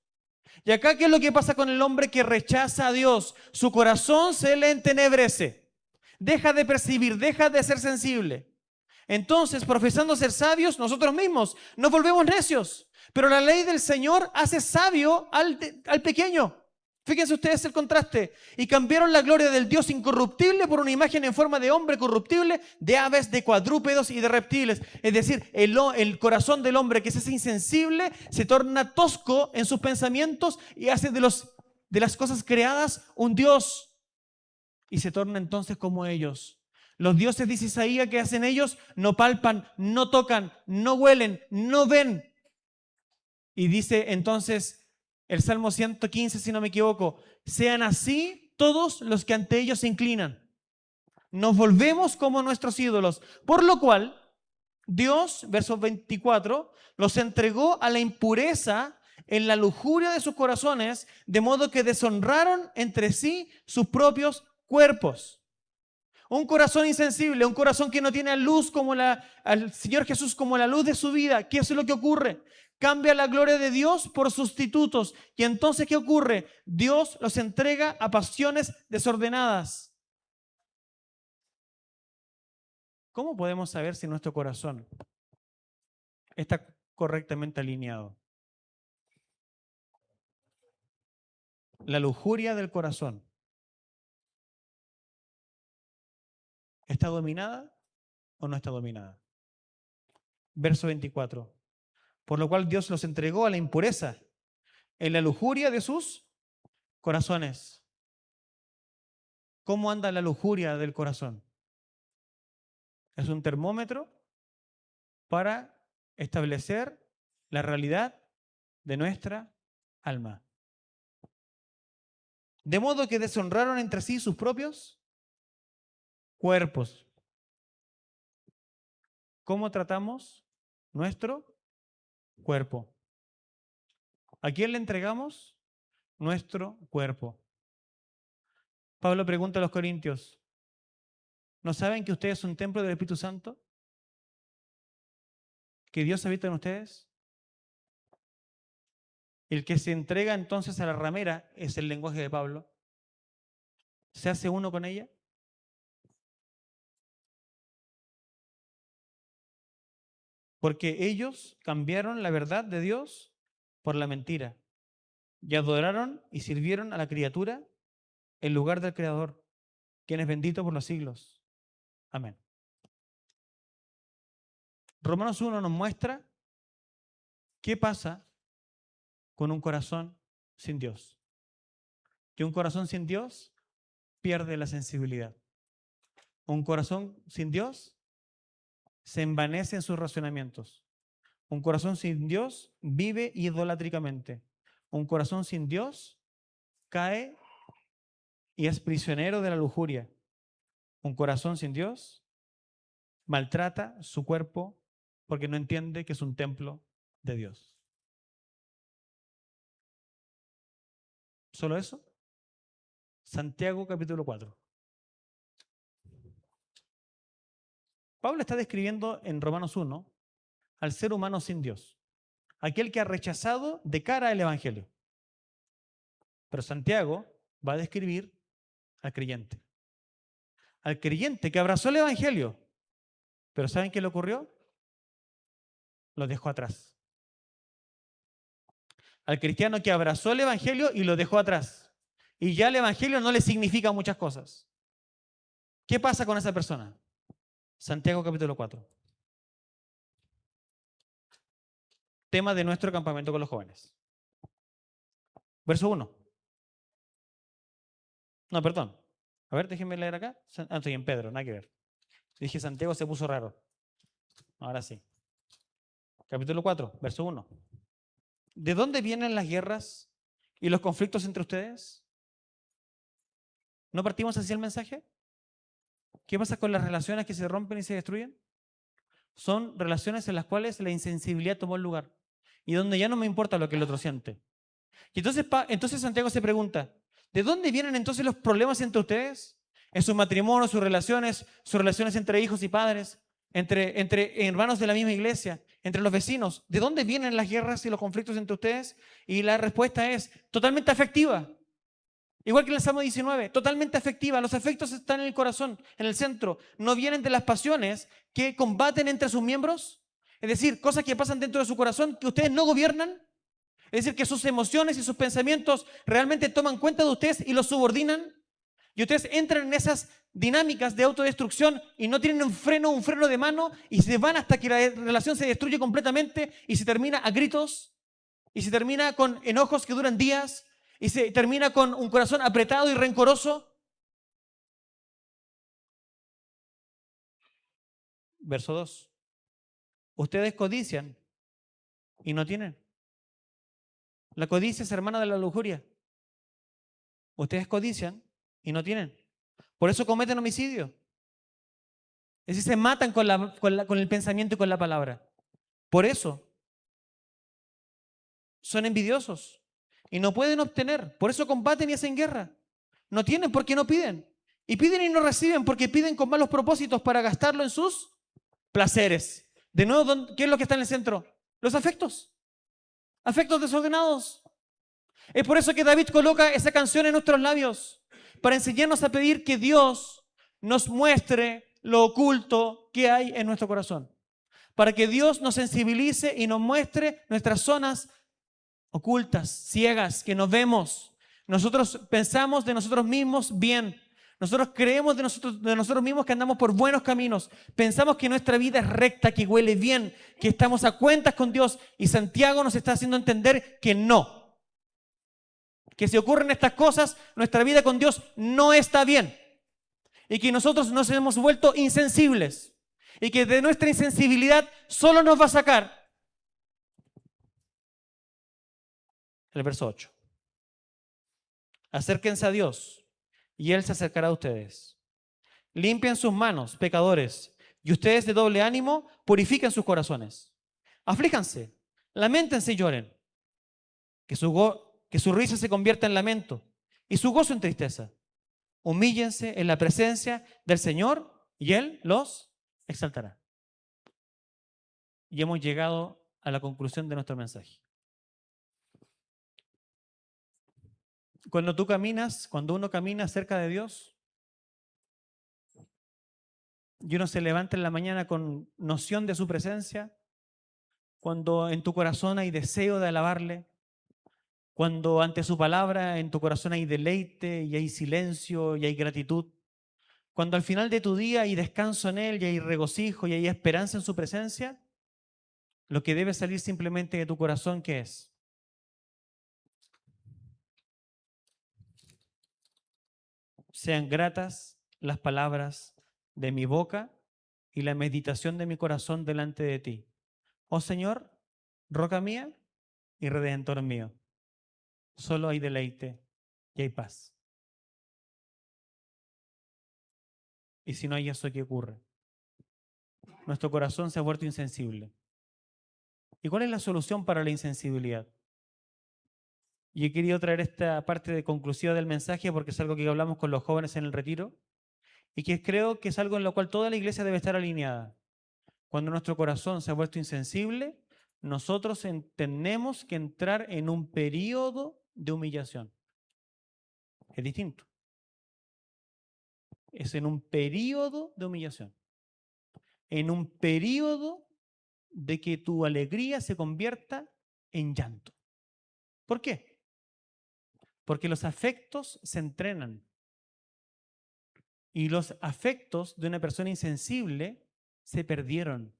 Y acá, ¿qué es lo que pasa con el hombre que rechaza a Dios? Su corazón se le entenebrece. Deja de percibir, deja de ser sensible. Entonces, profesando ser sabios, nosotros mismos nos volvemos necios. Pero la ley del Señor hace sabio al pequeño. Fíjense ustedes el contraste. Y cambiaron la gloria del Dios incorruptible por una imagen en forma de hombre corruptible, de aves, de cuadrúpedos y de reptiles. Es decir, el corazón del hombre que es insensible se torna tosco en sus pensamientos y hace de las cosas creadas un Dios. Y se torna entonces como ellos. Los dioses, dice Isaías, que hacen ellos, no palpan, no tocan, no huelen, no ven. Y dice entonces el Salmo 115, si no me equivoco, sean así todos los que ante ellos se inclinan. Nos volvemos como nuestros ídolos. Por lo cual, Dios, verso 24, los entregó a la impureza en la lujuria de sus corazones, de modo que deshonraron entre sí sus propios cuerpos. Un corazón insensible, un corazón que no tiene a luz como al Señor Jesús como la luz de su vida. ¿Qué es lo que ocurre? Cambia la gloria de Dios por sustitutos. Y entonces, ¿qué ocurre? Dios los entrega a pasiones desordenadas. ¿Cómo podemos saber si nuestro corazón está correctamente alineado? La lujuria del corazón, ¿está dominada o no está dominada? Verso 24. Por lo cual Dios los entregó a la impureza en la lujuria de sus corazones. ¿Cómo anda la lujuria del corazón? Es un termómetro para establecer la realidad de nuestra alma. De modo que deshonraron entre sí sus propios cuerpos. ¿Cómo tratamos nuestro cuerpo? ¿A quién le entregamos nuestro cuerpo? Pablo pregunta a los corintios, ¿no saben que ustedes son templo del Espíritu Santo? ¿Que Dios habita en ustedes? El que se entrega entonces a la ramera, es el lenguaje de Pablo, ¿se hace uno con ella? Porque ellos cambiaron la verdad de Dios por la mentira y adoraron y sirvieron a la criatura en lugar del Creador, quien es bendito por los siglos. Amén. Romanos 1 nos muestra qué pasa con un corazón sin Dios. Que un corazón sin Dios pierde la sensibilidad. Un corazón sin Dios se envanece en sus razonamientos. Un corazón sin Dios vive idolátricamente. Un corazón sin Dios cae y es prisionero de la lujuria. Un corazón sin Dios maltrata su cuerpo porque no entiende que es un templo de Dios. ¿Solo eso? Santiago capítulo 4. Pablo está describiendo en Romanos 1 al ser humano sin Dios, aquel que ha rechazado de cara el Evangelio. Pero Santiago va a describir al creyente que abrazó el Evangelio, pero ¿saben qué le ocurrió? Lo dejó atrás. Al cristiano que abrazó el Evangelio y lo dejó atrás. y ya el evangelio no le significa muchas cosas. ¿Qué pasa con esa persona? Santiago capítulo 4. Tema de nuestro campamento con los jóvenes. Verso 1. No, perdón. A ver, déjenme leer acá. Estoy en Pedro, nada que ver. Dije Santiago, se puso raro. Ahora sí. Capítulo 4, verso 1. ¿De dónde vienen las guerras y los conflictos entre ustedes? ¿No partimos así el mensaje? ¿Qué pasa con las relaciones que se rompen y se destruyen? Son relaciones en las cuales la insensibilidad tomó el lugar y donde ya no me importa lo que el otro siente. Y entonces Santiago se pregunta, ¿de dónde vienen entonces los problemas entre ustedes? En sus matrimonios, sus relaciones entre hijos y padres, entre hermanos de la misma iglesia, entre los vecinos. ¿De dónde vienen las guerras y los conflictos entre ustedes? Y la respuesta es totalmente afectiva. Igual que en el Salmo 19, totalmente afectiva. Los afectos están en el corazón, en el centro. No vienen de las pasiones que combaten entre sus miembros. Es decir, cosas que pasan dentro de su corazón que ustedes no gobiernan. Es decir, que sus emociones y sus pensamientos realmente toman cuenta de ustedes y los subordinan. Y ustedes entran en esas dinámicas de autodestrucción y no tienen un freno de mano y se van hasta que la relación se destruye completamente y se termina a gritos y se termina con enojos que duran días y se termina con un corazón apretado y rencoroso. Verso 2. Ustedes codician y no tienen. La codicia es hermana de la lujuria. Ustedes codician y no tienen. Por eso cometen homicidio. Es decir, se matan con el pensamiento y con la palabra. Por eso son envidiosos y no pueden obtener. Por eso combaten y hacen guerra. No tienen porque no piden. Y piden y no reciben porque piden con malos propósitos para gastarlo en sus placeres. De nuevo, ¿qué es lo que está en el centro? Los afectos. Afectos desordenados. Es por eso que David coloca esa canción en nuestros labios, para enseñarnos a pedir que Dios nos muestre lo oculto que hay en nuestro corazón. Para que Dios nos sensibilice y nos muestre nuestras zonas ocultas, ciegas, que no vemos. Nosotros pensamos de nosotros mismos bien. Nosotros creemos de nosotros mismos que andamos por buenos caminos. Pensamos que nuestra vida es recta, que huele bien, que estamos a cuentas con Dios. Y Santiago nos está haciendo entender que no. Que si ocurren estas cosas, nuestra vida con Dios no está bien. Y que nosotros nos hemos vuelto insensibles. Y que de nuestra insensibilidad solo nos va a sacar el verso 8. Acérquense a Dios y Él se acercará a ustedes. Limpien sus manos, pecadores, y ustedes de doble ánimo purifiquen sus corazones. Aflíjanse, lamentense y lloren. Que su risa se convierta en lamento y su gozo en tristeza. Humíllense en la presencia del Señor y Él los exaltará. Y hemos llegado a la conclusión de nuestro mensaje. Cuando uno camina cerca de Dios, y uno se levanta en la mañana con noción de su presencia, cuando en tu corazón hay deseo de alabarle, cuando ante su palabra en tu corazón hay deleite y hay silencio y hay gratitud, cuando al final de tu día hay descanso en Él y hay regocijo y hay esperanza en su presencia, lo que debe salir simplemente de tu corazón, ¿qué es? Sean gratas las palabras de mi boca y la meditación de mi corazón delante de ti. Oh Señor, roca mía y redentor mío. Solo hay deleite y hay paz. Y si no hay eso, ¿qué ocurre? Nuestro corazón se ha vuelto insensible. ¿Y cuál es la solución para la insensibilidad? Y he querido traer esta parte de conclusiva del mensaje porque es algo que hablamos con los jóvenes en el retiro y que creo que es algo en lo cual toda la iglesia debe estar alineada. Cuando nuestro corazón se ha vuelto insensible, nosotros tenemos que entrar en un periodo de humillación. Es distinto. Es en un periodo de humillación. En un periodo de que tu alegría se convierta en llanto. ¿Por qué? Porque los afectos se entrenan. Y los afectos de una persona insensible se perdieron.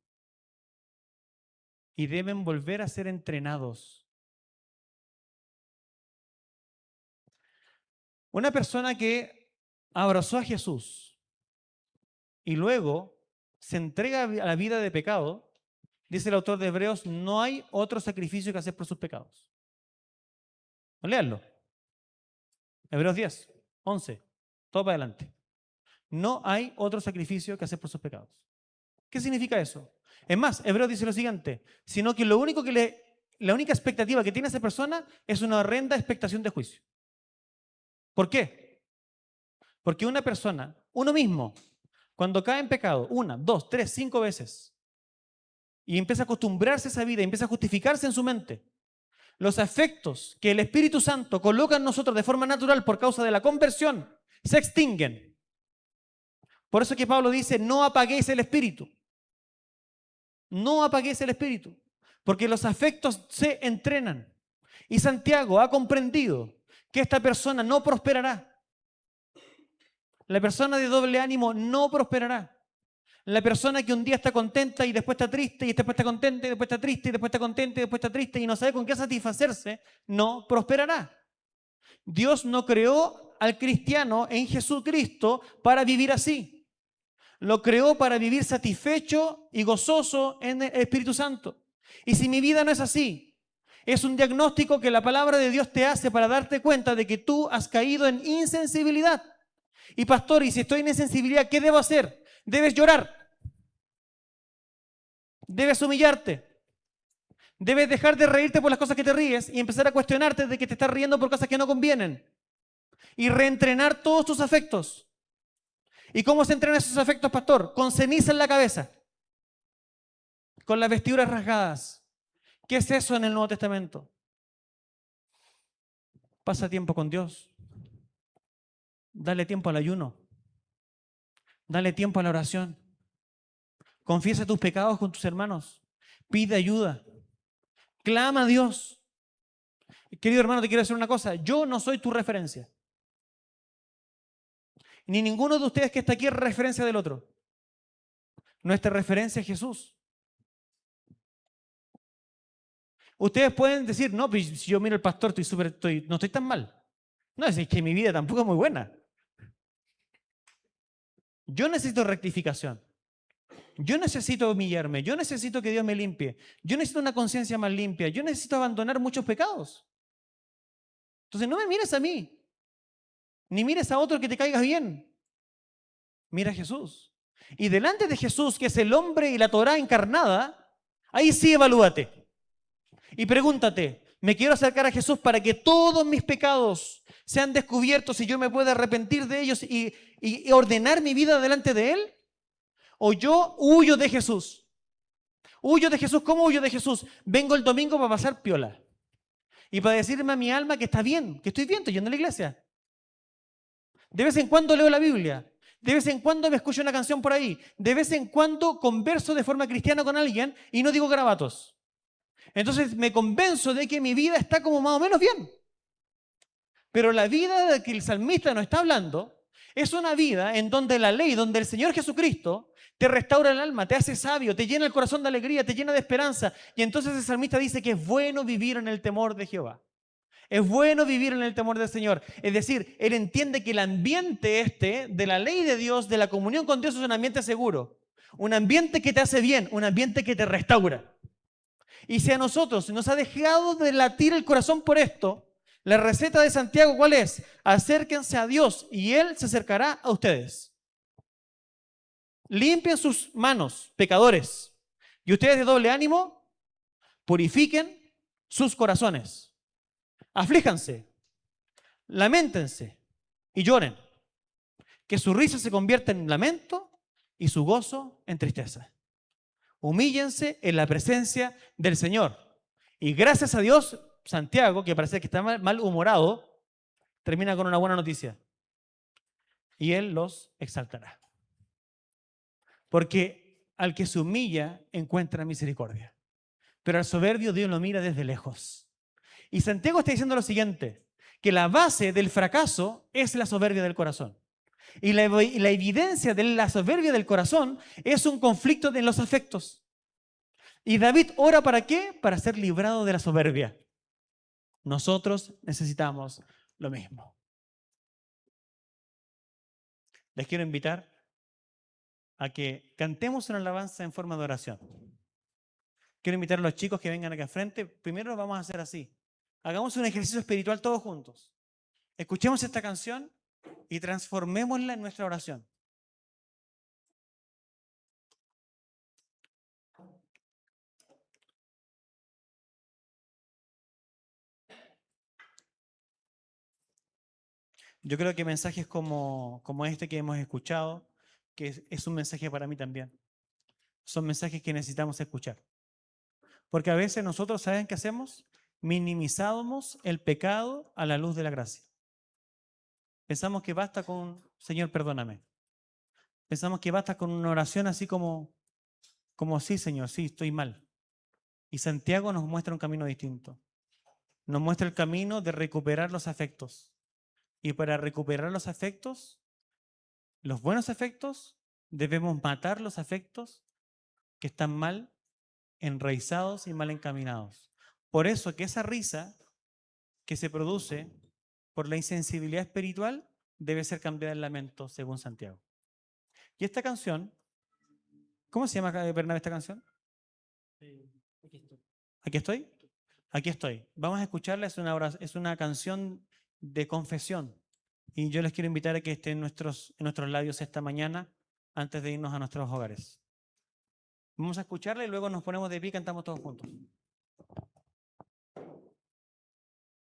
Y deben volver a ser entrenados. Una persona que abrazó a Jesús y luego se entrega a la vida de pecado, dice el autor de Hebreos, no hay otro sacrificio que hacer por sus pecados. Léanlo. Hebreos 10, 11, todo para adelante. No hay otro sacrificio que hacer por sus pecados. ¿Qué significa eso? Es más, Hebreos dice lo siguiente, sino que la única expectativa que tiene esa persona es una horrenda expectación de juicio. ¿Por qué? Porque una persona, uno mismo, cuando cae en pecado, 1, 2, 3, 5 veces, y empieza a acostumbrarse a esa vida, y empieza a justificarse en su mente, los afectos que el Espíritu Santo coloca en nosotros de forma natural por causa de la conversión se extinguen. Por eso que Pablo dice, no apaguéis el Espíritu. No apaguéis el Espíritu, porque los afectos se entrenan. Y Santiago ha comprendido que esta persona no prosperará. La persona de doble ánimo no prosperará. La persona que un día está contenta y después está triste, y después está contenta y después está triste, y después está contenta y después está triste, y no sabe con qué satisfacerse, no prosperará. Dios no creó al cristiano en Jesucristo para vivir así. Lo creó para vivir satisfecho y gozoso en el Espíritu Santo. Y si mi vida no es así, es un diagnóstico que la palabra de Dios te hace para darte cuenta de que tú has caído en insensibilidad. Y pastor, y si estoy en insensibilidad, ¿qué debo hacer? Debes llorar. Debes humillarte. Debes dejar de reírte por las cosas que te ríes y empezar a cuestionarte de que te estás riendo por cosas que no convienen. Y reentrenar todos tus afectos. ¿Y cómo se entrenan esos afectos, pastor? Con ceniza en la cabeza. Con las vestiduras rasgadas. ¿Qué es eso en el Nuevo Testamento? Pasa tiempo con Dios. Dale tiempo al ayuno. Dale tiempo a la oración. Confiesa tus pecados con tus hermanos. Pide ayuda. Clama a Dios. Querido hermano, te quiero decir una cosa. Yo no soy tu referencia. Ni ninguno de ustedes que está aquí es referencia del otro. Nuestra referencia es Jesús. Ustedes pueden decir, no, pues si yo miro al pastor no estoy tan mal. No, es que mi vida tampoco es muy buena. Yo necesito rectificación. Yo necesito humillarme. Yo necesito que Dios me limpie. Yo necesito una conciencia más limpia. Yo necesito abandonar muchos pecados. Entonces no me mires a mí. Ni mires a otro que te caigas bien. Mira a Jesús. Y delante de Jesús, que es el hombre y la Torá encarnada, ahí sí evalúate. Y pregúntate, ¿me quiero acercar a Jesús para que todos mis pecados sean descubiertos y yo me pueda arrepentir de ellos y ordenar mi vida delante de Él? ¿O yo huyo de Jesús? ¿Huyo de Jesús? ¿Cómo huyo de Jesús? Vengo el domingo para pasar piola. Y para decirme a mi alma que está bien, que estoy bien, estoy yendo a la iglesia. De vez en cuando leo la Biblia. De vez en cuando me escucho una canción por ahí. De vez en cuando converso de forma cristiana con alguien y no digo garabatos. Entonces me convenzo de que mi vida está como más o menos bien. Pero la vida de que el salmista nos está hablando es una vida en donde la ley, donde el Señor Jesucristo te restaura el alma, te hace sabio, te llena el corazón de alegría, te llena de esperanza. Y entonces el salmista dice que es bueno vivir en el temor de Jehová. Es bueno vivir en el temor del Señor. Es decir, él entiende que el ambiente de la ley de Dios, de la comunión con Dios, es un ambiente seguro. Un ambiente que te hace bien, un ambiente que te restaura. Y si a nosotros nos ha dejado de latir el corazón por esto, la receta de Santiago, ¿cuál es? Acérquense a Dios y Él se acercará a ustedes. Limpien sus manos, pecadores. Y ustedes de doble ánimo, purifiquen sus corazones. Aflíjanse, lamentense y lloren. Que su risa se convierta en lamento y su gozo en tristeza. Humíllense en la presencia del Señor. Y gracias a Dios, Santiago, que parece que está malhumorado, termina con una buena noticia. Y Él los exaltará. Porque al que se humilla encuentra misericordia. Pero al soberbio Dios lo mira desde lejos. Y Santiago está diciendo lo siguiente, que la base del fracaso es la soberbia del corazón. Y la evidencia de la soberbia del corazón es un conflicto en los afectos. Y David ora ¿para qué? Para ser librado de la soberbia. Nosotros necesitamos lo mismo. Les quiero invitar a que cantemos una alabanza en forma de oración. Quiero invitar a los chicos que vengan acá al frente. Primero lo vamos a hacer así. Hagamos un ejercicio espiritual todos juntos. Escuchemos esta canción y transformémosla en nuestra oración. Yo creo que mensajes como este que hemos escuchado, que es un mensaje para mí también, son mensajes que necesitamos escuchar. Porque a veces nosotros, ¿saben qué hacemos? Minimizamos el pecado a la luz de la gracia. Pensamos que basta con, Señor, perdóname. Pensamos que basta con una oración así como sí, Señor, sí, estoy mal. Y Santiago nos muestra un camino distinto. Nos muestra el camino de recuperar los afectos. Y para recuperar los afectos, los buenos afectos, debemos matar los afectos que están mal enraizados y mal encaminados. Por eso que esa risa que se produce por la insensibilidad espiritual debe ser cambiada en lamento, según Santiago. Y esta canción, ¿cómo se llama, Bernabé, esta canción? Aquí estoy. ¿Aquí estoy? Aquí estoy. Vamos a escucharla, es una canción de confesión. Y yo les quiero invitar a que esté en nuestros labios esta mañana antes de irnos a nuestros hogares. Vamos a escucharla y luego nos ponemos de pie y cantamos todos juntos.